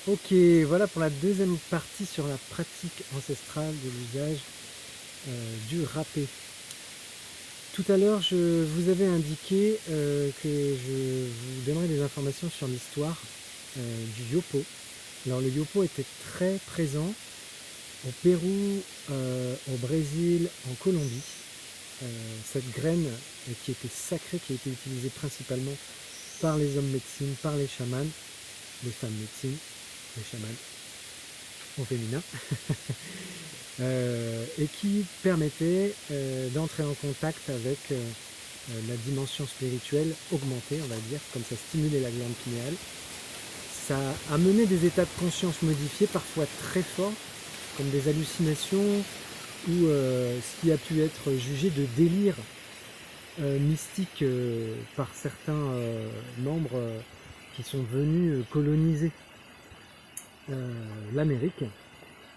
Ok, voilà pour la deuxième partie sur la pratique ancestrale de l'usage du râpé. Tout à l'heure, je vous avais indiqué que je vous donnerais des informations sur l'histoire du yopo. Alors le yopo était très présent au Pérou, au Brésil, en Colombie. Cette graine qui était sacrée, qui a été utilisée principalement par les hommes médecines, par les chamans, les femmes médecines, les chamans au féminin, et qui permettait d'entrer en contact avec la dimension spirituelle augmentée, on va dire, comme ça stimulait la glande pinéale. Ça a mené des états de conscience modifiés, parfois très forts, comme des hallucinations ou ce qui a pu être jugé de délire mystique par certains membres qui sont venus coloniser l'Amérique.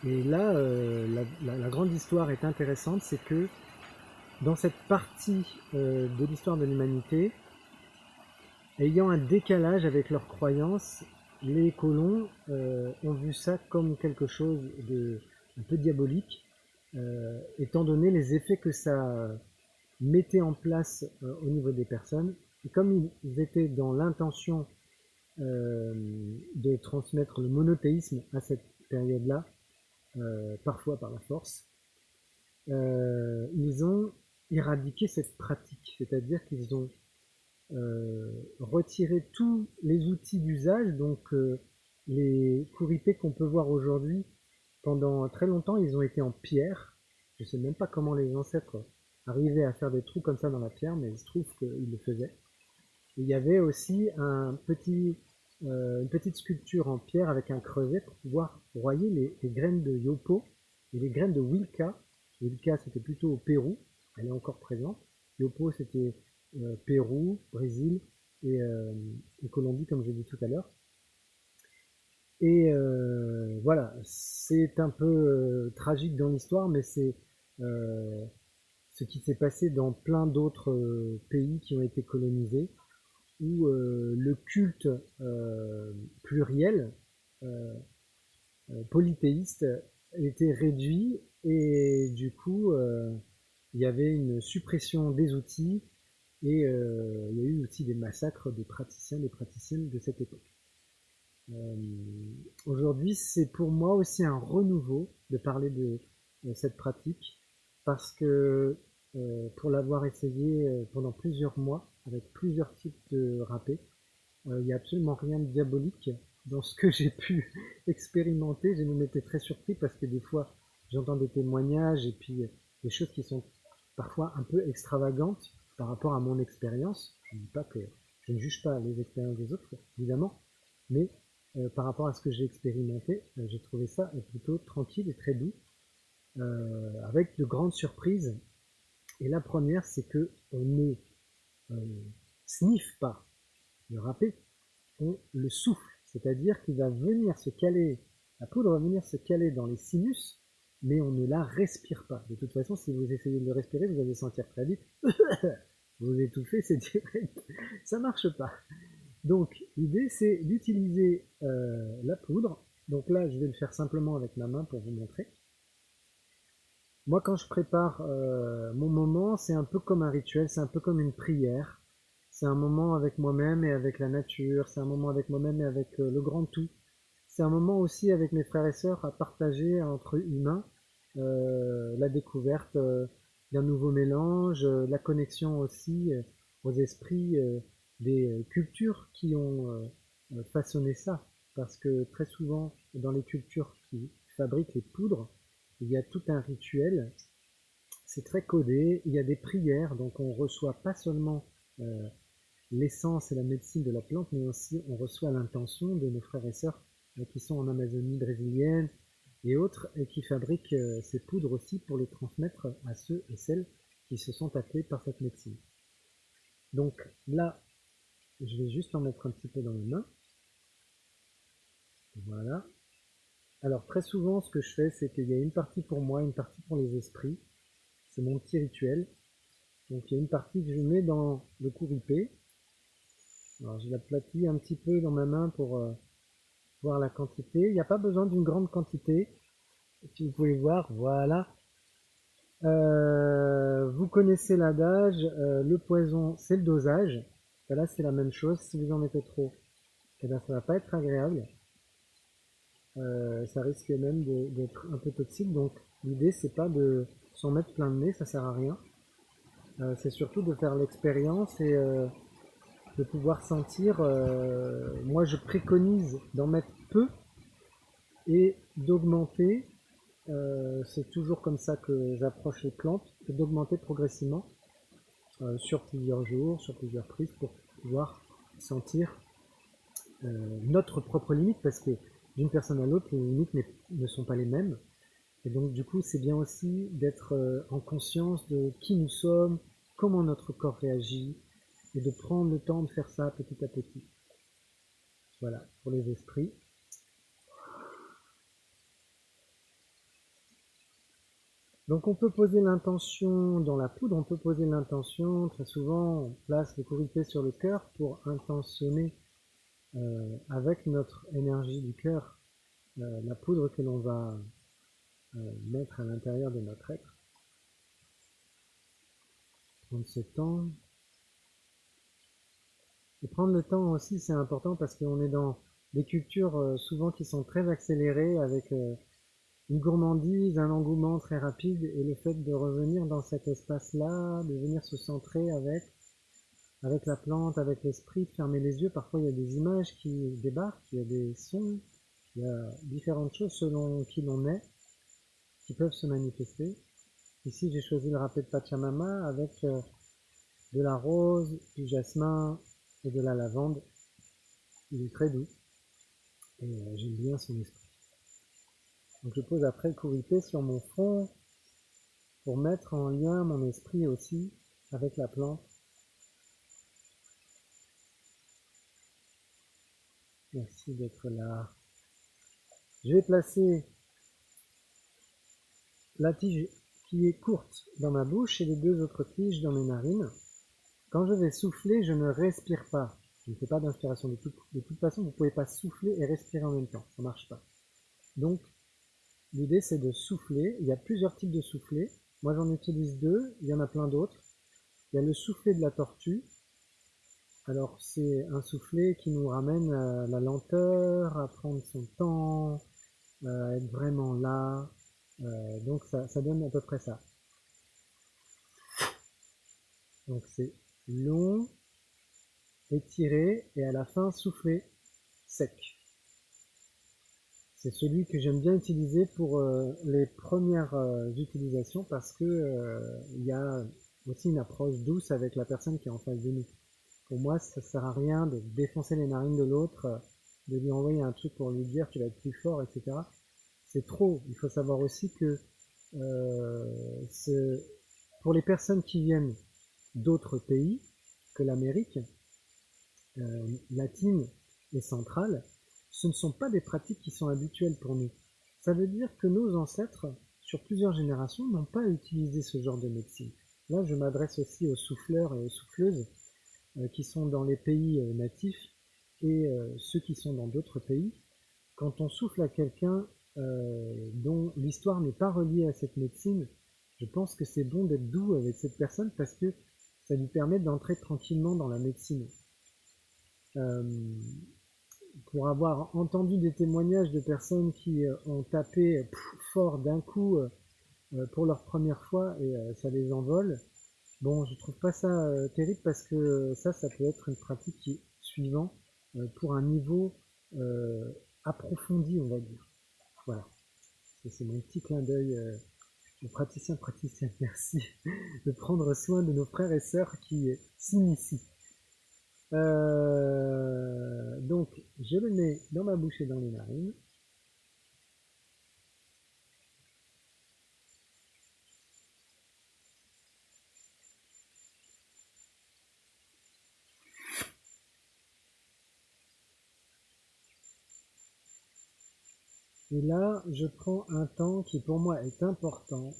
Et là, la grande histoire est intéressante, c'est que dans cette partie de l'histoire de l'humanité, ayant un décalage avec leurs croyances, les colons ont vu ça comme quelque chose de un peu diabolique, étant donné les effets que ça mettait en place au niveau des personnes. Et comme ils étaient dans l'intention de transmettre le monothéisme à cette période-là, parfois par la force, ils ont éradiqué cette pratique, c'est-à-dire qu'ils ont retiré tous les outils d'usage, donc les couripés qu'on peut voir aujourd'hui, pendant très longtemps, ils ont été en pierre. Je ne sais même pas comment les ancêtres arrivaient à faire des trous comme ça dans la pierre, mais il se trouve qu'ils le faisaient. Et il y avait aussi une petite sculpture en pierre avec un creuset pour pouvoir broyer les graines de yopo et les graines de wilca. Wilca, c'était plutôt au Pérou, elle est encore présente. Yopo, c'était Pérou, Brésil et Colombie, comme j'ai dit tout à l'heure. Et voilà, c'est un peu tragique dans l'histoire, mais c'est euh, ce qui s'est passé dans plein d'autres pays qui ont été colonisés où le culte pluriel, euh, polythéiste, était réduit et du coup il y avait une suppression des outils et il y a eu aussi des massacres des praticiens, des praticiennes de cette époque. Euh, Aujourd'hui, c'est pour moi aussi un renouveau de parler de cette pratique parce que pour l'avoir essayé pendant plusieurs mois avec plusieurs types de râpés, il n'y a absolument rien de diabolique dans ce que j'ai pu expérimenter. J'ai même été très surpris parce que des fois, j'entends des témoignages et puis des choses qui sont parfois un peu extravagantes par rapport à mon expérience. Je ne dis pas que je ne juge pas les expériences des autres, évidemment, mais par rapport à ce que j'ai expérimenté, j'ai trouvé ça plutôt tranquille et très doux, avec de grandes surprises. Et la première, c'est que on ne sniffe pas le râpé, on le souffle, c'est-à-dire qu'il va venir se caler, la poudre va venir se caler dans les sinus, mais on ne la respire pas. De toute façon, si vous essayez de le respirer, vous allez sentir très vite, vous étouffez, c'est direct, ça marche pas. Donc l'idée c'est d'utiliser la poudre. Donc là, je vais le faire simplement avec ma main pour vous montrer. Moi, quand je prépare mon moment, c'est un peu comme un rituel, c'est un peu comme une prière. C'est un moment avec moi-même et avec la nature, c'est un moment avec moi-même et avec le grand tout. C'est un moment aussi avec mes frères et sœurs à partager entre humains la découverte d'un nouveau mélange, la connexion aussi aux esprits des cultures qui ont façonné ça. Parce que très souvent, dans les cultures qui fabriquent les poudres, il y a tout un rituel, c'est très codé, il y a des prières, donc on reçoit pas seulement l'essence et la médecine de la plante, mais aussi on reçoit l'intention de nos frères et sœurs qui sont en Amazonie brésilienne et autres, et qui fabriquent ces poudres aussi pour les transmettre à ceux et celles qui se sont appelés par cette médecine. Donc là, je vais juste en mettre un petit peu dans les mains. Voilà. Alors très souvent, ce que je fais, c'est qu'il y a une partie pour moi, une partie pour les esprits. C'est mon petit rituel. Donc il y a une partie que je mets dans le couripé. Alors je l'aplatis un petit peu dans ma main pour voir la quantité. Il n'y a pas besoin d'une grande quantité. Si vous pouvez voir, voilà. Vous connaissez l'adage, le poison c'est le dosage. Et là c'est la même chose, si vous en mettez trop, eh ben, ça va pas être agréable. Ça risque même d'être un peu toxique, donc l'idée c'est pas de s'en mettre plein de nez, ça sert à rien. C'est surtout de faire l'expérience et de pouvoir sentir. Moi je préconise d'en mettre peu et d'augmenter. C'est toujours comme ça que j'approche les plantes, et d'augmenter progressivement sur plusieurs jours, sur plusieurs prises pour pouvoir sentir notre propre limite, parce que d'une personne à l'autre, les limites ne sont pas les mêmes. Et donc du coup, c'est bien aussi d'être en conscience de qui nous sommes, comment notre corps réagit, et de prendre le temps de faire ça petit à petit. Voilà, pour les esprits. Donc on peut poser l'intention dans la poudre, on peut poser l'intention, très souvent on place le courrier sur le cœur pour intentionner avec notre énergie du cœur la poudre que l'on va mettre à l'intérieur de notre être. Prendre ce temps. Et prendre le temps aussi, c'est important parce qu'on est dans des cultures souvent qui sont très accélérées avec une gourmandise, un engouement très rapide, et le fait de revenir dans cet espace-là, de venir se centrer avec la plante, avec l'esprit, de fermer les yeux. Parfois il y a des images qui débarquent, il y a des sons, il y a différentes choses selon qui l'on est, qui peuvent se manifester. Ici j'ai choisi le râpé de Pachamama avec de la rose, du jasmin et de la lavande. Il est très doux et j'aime bien son esprit. Donc je pose après le courrier sur mon front pour mettre en lien mon esprit aussi avec la plante. Merci d'être là. Je vais placer la tige qui est courte dans ma bouche et les deux autres tiges dans mes narines. Quand je vais souffler, je ne respire pas. Je ne fais pas d'inspiration. De toute façon, vous ne pouvez pas souffler et respirer en même temps. Ça ne marche pas. Donc, l'idée, c'est de souffler. Il y a plusieurs types de souffler. Moi, j'en utilise deux. Il y en a plein d'autres. Il y a le soufflet de la tortue. Alors, c'est un soufflet qui nous ramène à la lenteur, à prendre son temps, à être vraiment là. Donc, ça donne à peu près ça. Donc, c'est long, étiré, et à la fin, souffler sec. C'est celui que j'aime bien utiliser pour les premières utilisations parce que il y a aussi une approche douce avec la personne qui est en face de nous. Pour moi, ça sert à rien de défoncer les narines de l'autre, de lui envoyer un truc pour lui dire tu vas être plus fort, etc. C'est trop. Il faut savoir aussi que pour les personnes qui viennent d'autres pays que l'Amérique latine et centrale, ce ne sont pas des pratiques qui sont habituelles pour nous. Ça veut dire que nos ancêtres, sur plusieurs générations, n'ont pas utilisé ce genre de médecine. Là, je m'adresse aussi aux souffleurs et aux souffleuses qui sont dans les pays natifs et ceux qui sont dans d'autres pays. Quand on souffle à quelqu'un dont l'histoire n'est pas reliée à cette médecine, je pense que c'est bon d'être doux avec cette personne parce que ça lui permet d'entrer tranquillement dans la médecine. Pour avoir entendu des témoignages de personnes qui ont tapé fort d'un coup pour leur première fois et ça les envole, bon, je trouve pas ça terrible parce que ça peut être une pratique qui est suivante pour un niveau approfondi, on va dire. Voilà, c'est mon petit clin d'œil de praticien, merci, de prendre soin de nos frères et sœurs qui s'initient. Donc, je le mets dans ma bouche et dans les narines. Et là, je prends un temps qui pour moi est important.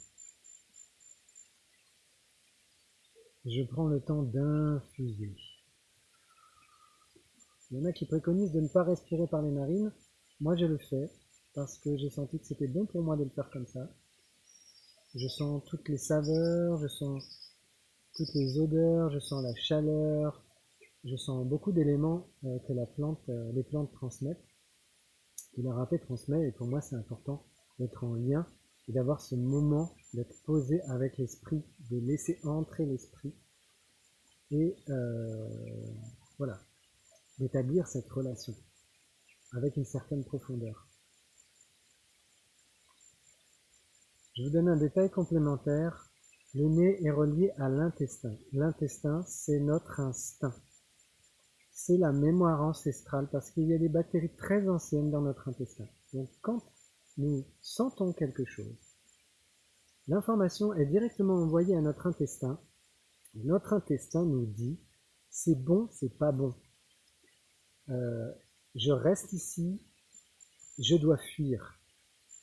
Je prends le temps d'infuser. Il y en a qui préconisent de ne pas respirer par les narines. Moi, je le fais parce que j'ai senti que c'était bon pour moi de le faire comme ça. Je sens toutes les saveurs, je sens toutes les odeurs, je sens la chaleur, je sens beaucoup d'éléments que les plantes transmettent, que la râpée transmet, et pour moi c'est important d'être en lien et d'avoir ce moment d'être posé avec l'esprit, de laisser entrer l'esprit et voilà, d'établir cette relation avec une certaine profondeur. Je vous donne un détail complémentaire. Le nez est relié à l'intestin. L'intestin, c'est notre instinct. C'est la mémoire ancestrale parce qu'il y a des bactéries très anciennes dans notre intestin. Donc quand nous sentons quelque chose, l'information est directement envoyée à notre intestin. Notre intestin nous dit c'est bon, c'est pas bon. Je reste ici, je dois fuir.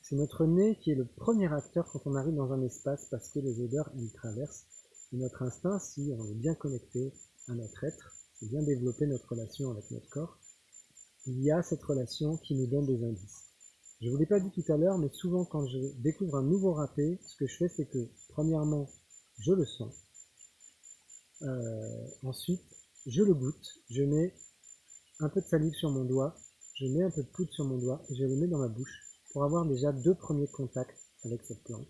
C'est notre nez qui est le premier acteur quand on arrive dans un espace parce que les odeurs, elles traversent. Et notre instinct, si on est bien connecté à notre être, et bien développer notre relation avec notre corps, il y a cette relation qui nous donne des indices. Je ne vous l'ai pas dit tout à l'heure, mais souvent quand je découvre un nouveau râpé, ce que je fais, c'est que, premièrement, je le sens. Ensuite, je le goûte. Je mets un peu de salive sur mon doigt, je mets un peu de poudre sur mon doigt et je le mets dans ma bouche pour avoir déjà 2 premiers contacts avec cette plante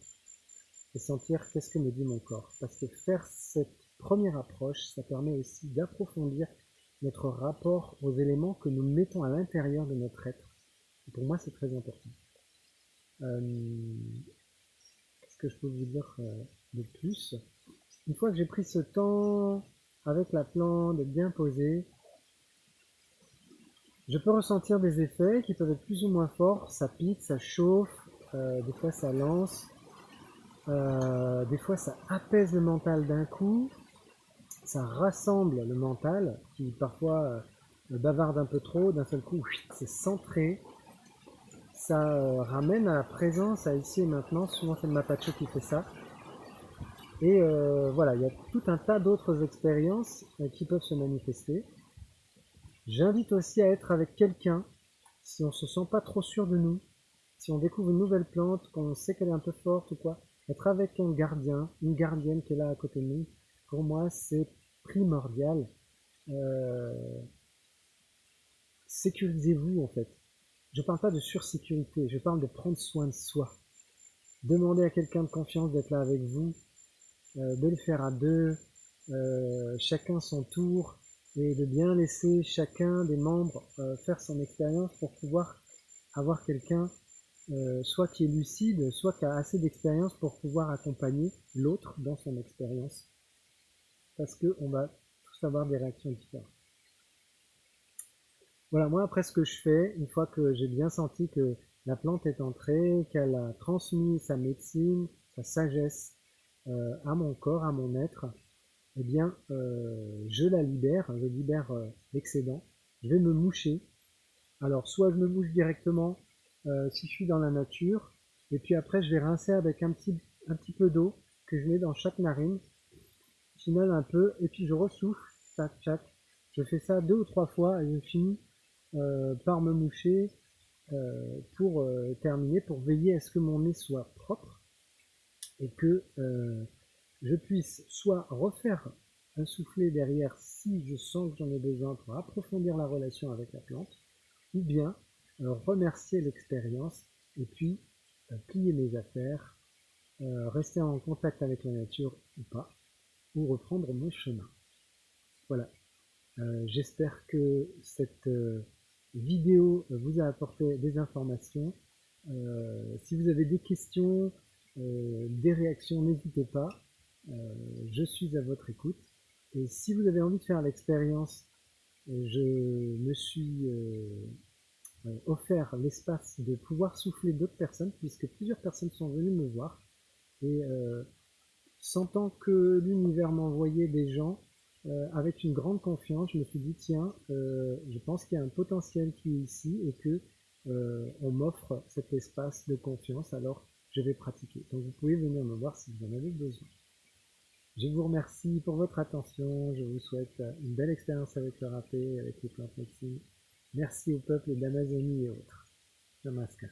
et sentir qu'est-ce que me dit mon corps. Parce que faire cette première approche, ça permet aussi d'approfondir notre rapport aux éléments que nous mettons à l'intérieur de notre être. Et pour moi, c'est très important. Qu'est-ce que je peux vous dire de plus? Une fois que j'ai pris ce temps avec la plante, de bien poser, je peux ressentir des effets qui peuvent être plus ou moins forts. Ça pique, ça chauffe, des fois ça lance, des fois ça apaise le mental d'un coup, ça rassemble le mental qui parfois bavarde un peu trop, d'un seul coup c'est centré, ça ramène à la présence, à ici et maintenant. Souvent c'est le Mapacho qui fait ça. Et voilà, il y a tout un tas d'autres expériences qui peuvent se manifester. J'invite aussi à être avec quelqu'un, si on ne se sent pas trop sûr de nous, si on découvre une nouvelle plante, qu'on sait qu'elle est un peu forte ou quoi, être avec un gardien, une gardienne qui est là à côté de nous, pour moi c'est primordial. Sécurisez-vous en fait. Je ne parle pas de sursécurité, je parle de prendre soin de soi. Demandez à quelqu'un de confiance d'être là avec vous, de le faire à deux, chacun son tour, et de bien laisser chacun des membres faire son expérience pour pouvoir avoir quelqu'un soit qui est lucide, soit qui a assez d'expérience pour pouvoir accompagner l'autre dans son expérience. Parce qu'on va tous avoir des réactions différentes. Voilà, moi après ce que je fais, une fois que j'ai bien senti que la plante est entrée, qu'elle a transmis sa médecine, sa sagesse à mon corps, à mon être, eh bien, je la libère, je libère l'excédent, je vais me moucher. Alors, soit je me mouche directement si je suis dans la nature, et puis après je vais rincer avec un petit peu d'eau que je mets dans chaque narine, j'inhale un peu, et puis je ressouffle, tac, tac. Je fais ça 2 ou 3 fois, et je finis par me moucher pour terminer, pour veiller à ce que mon nez soit propre, et que je puisse soit refaire un soufflet derrière si je sens que j'en ai besoin pour approfondir la relation avec la plante, ou bien remercier l'expérience et puis plier mes affaires, rester en contact avec la nature ou pas, ou reprendre mon chemin. Voilà, j'espère que cette vidéo vous a apporté des informations. Si vous avez des questions, des réactions, n'hésitez pas. Je suis à votre écoute. Et si vous avez envie de faire l'expérience, je me suis offert l'espace de pouvoir souffler d'autres personnes, puisque plusieurs personnes sont venues me voir. Et sentant que l'univers m'envoyait des gens avec une grande confiance, je me suis dit tiens, je pense qu'il y a un potentiel qui est ici et que on m'offre cet espace de confiance, alors je vais pratiquer. Donc vous pouvez venir me voir si vous en avez besoin. Je vous remercie pour votre attention, je vous souhaite une belle expérience avec le râpé, avec les plantes médecines. Merci au peuple d'Amazonie et autres. Damasque.